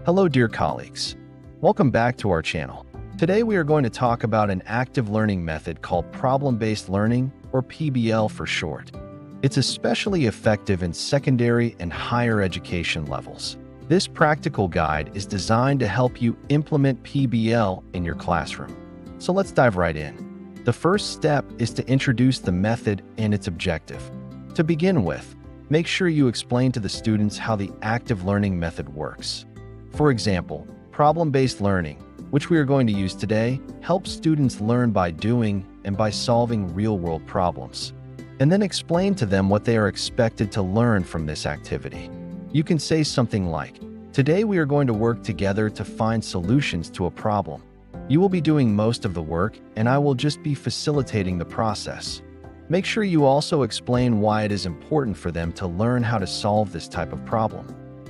Hello, dear colleagues. Welcome back to our channel. Today we are going to talk about an active learning method called problem-based learning, or PBL for short. It's especially effective in secondary and higher education levels. This practical guide is designed to help you implement PBL in your classroom. So let's dive right in. The first step is to introduce the method and its objective. To begin with, make sure you explain to the students how the active learning method works. For example, problem-based learning, which we are going to use today, helps students learn by doing and by solving real-world problems. And then explain to them what they are expected to learn from this activity. You can say something like, "Today we are going to work together to find solutions to a problem. You will be doing most of the work, and I will just be facilitating the process." Make sure you also explain why it is important for them to learn how to solve this type of problem.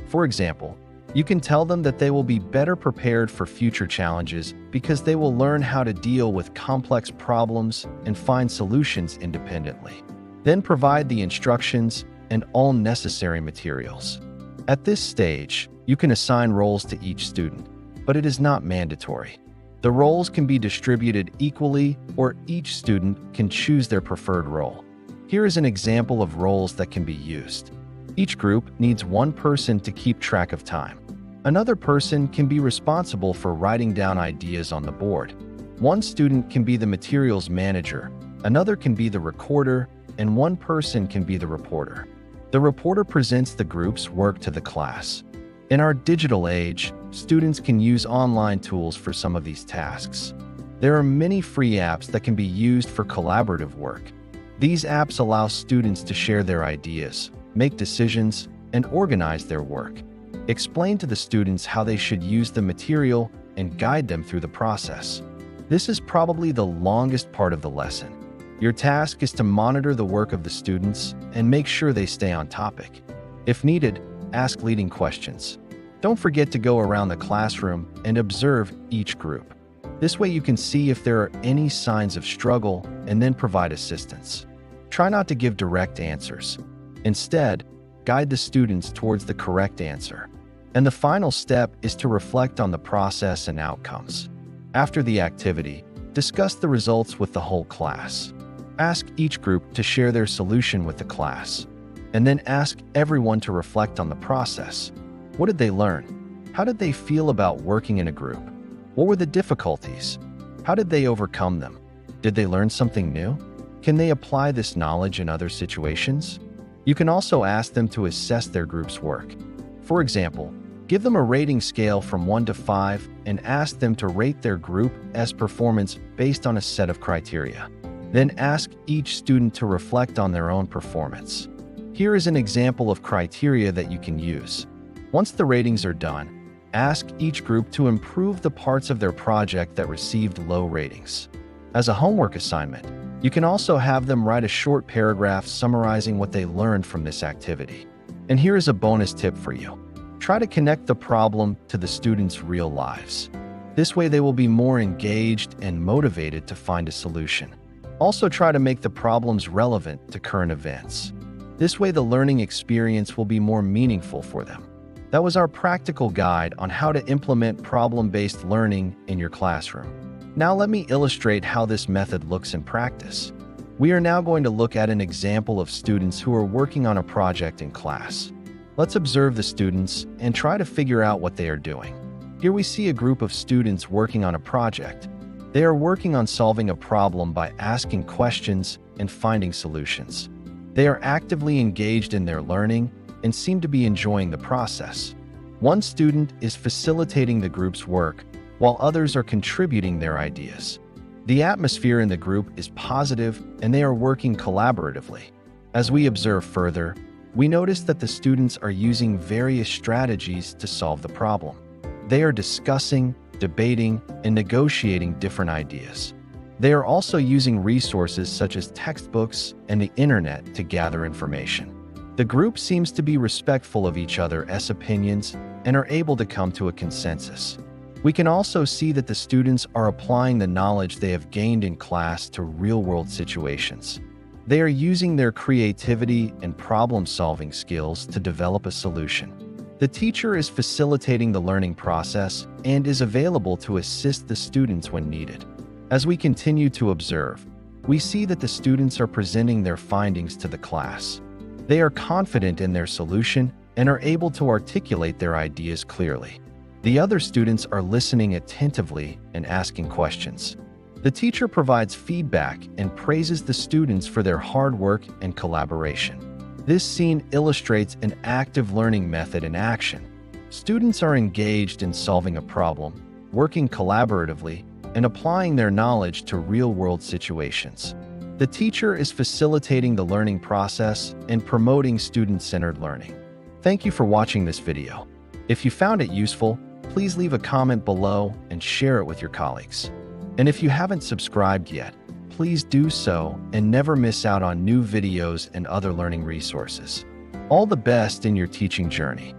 For example, you can tell them that they will be better prepared for future challenges because they will learn how to deal with complex problems and find solutions independently. Then provide the instructions and all necessary materials. At this stage, you can assign roles to each student, but it is not mandatory. The roles can be distributed equally, or each student can choose their preferred role. Here is an example of roles that can be used. Each group needs one person to keep track of time. Another person can be responsible for writing down ideas on the board. One student can be the materials manager, another can be the recorder, and one person can be the reporter. The reporter presents the group's work to the class. In our digital age, students can use online tools for some of these tasks. There are many free apps that can be used for collaborative work. These apps allow students to share their ideas, make decisions, and organize their work. Explain to the students how they should use the material and guide them through the process. This is probably the longest part of the lesson. Your task is to monitor the work of the students and make sure they stay on topic. If needed, ask leading questions. Don't forget to go around the classroom and observe each group. This way you can see if there are any signs of struggle and then provide assistance. Try not to give direct answers. Instead, guide the students towards the correct answer. And the final step is to reflect on the process and outcomes. After the activity, discuss the results with the whole class. Ask each group to share their solution with the class. And then ask everyone to reflect on the process. What did they learn? How did they feel about working in a group? What were the difficulties? How did they overcome them? Did they learn something new? Can they apply this knowledge in other situations? You can also ask them to assess their group's work. For example, give them a rating scale from 1 to 5 and ask them to rate their group as performance based on a set of criteria. Then ask each student to reflect on their own performance. Here is an example of criteria that you can use. Once the ratings are done, ask each group to improve the parts of their project that received low ratings. As a homework assignment, you can also have them write a short paragraph summarizing what they learned from this activity. And here is a bonus tip for you. Try to connect the problem to the students' real lives. This way they will be more engaged and motivated to find a solution. Also try to make the problems relevant to current events. This way the learning experience will be more meaningful for them. That was our practical guide on how to implement problem-based learning in your classroom. Now let me illustrate how this method looks in practice. We are now going to look at an example of students who are working on a project in class. Let's observe the students and try to figure out what they are doing. Here we see a group of students working on a project. They are working on solving a problem by asking questions and finding solutions. They are actively engaged in their learning and seem to be enjoying the process. One student is facilitating the group's work, while others are contributing their ideas. The atmosphere in the group is positive and they are working collaboratively. As we observe further, we notice that the students are using various strategies to solve the problem. They are discussing, debating, and negotiating different ideas. They are also using resources such as textbooks and the internet to gather information. The group seems to be respectful of each other's opinions and are able to come to a consensus. We can also see that the students are applying the knowledge they have gained in class to real-world situations. They are using their creativity and problem-solving skills to develop a solution. The teacher is facilitating the learning process and is available to assist the students when needed. As we continue to observe, we see that the students are presenting their findings to the class. They are confident in their solution and are able to articulate their ideas clearly. The other students are listening attentively and asking questions. The teacher provides feedback and praises the students for their hard work and collaboration. This scene illustrates an active learning method in action. Students are engaged in solving a problem, working collaboratively, and applying their knowledge to real-world situations. The teacher is facilitating the learning process and promoting student-centered learning. Thank you for watching this video. If you found it useful, please leave a comment below and share it with your colleagues. And if you haven't subscribed yet, please do so and never miss out on new videos and other learning resources. All the best in your teaching journey.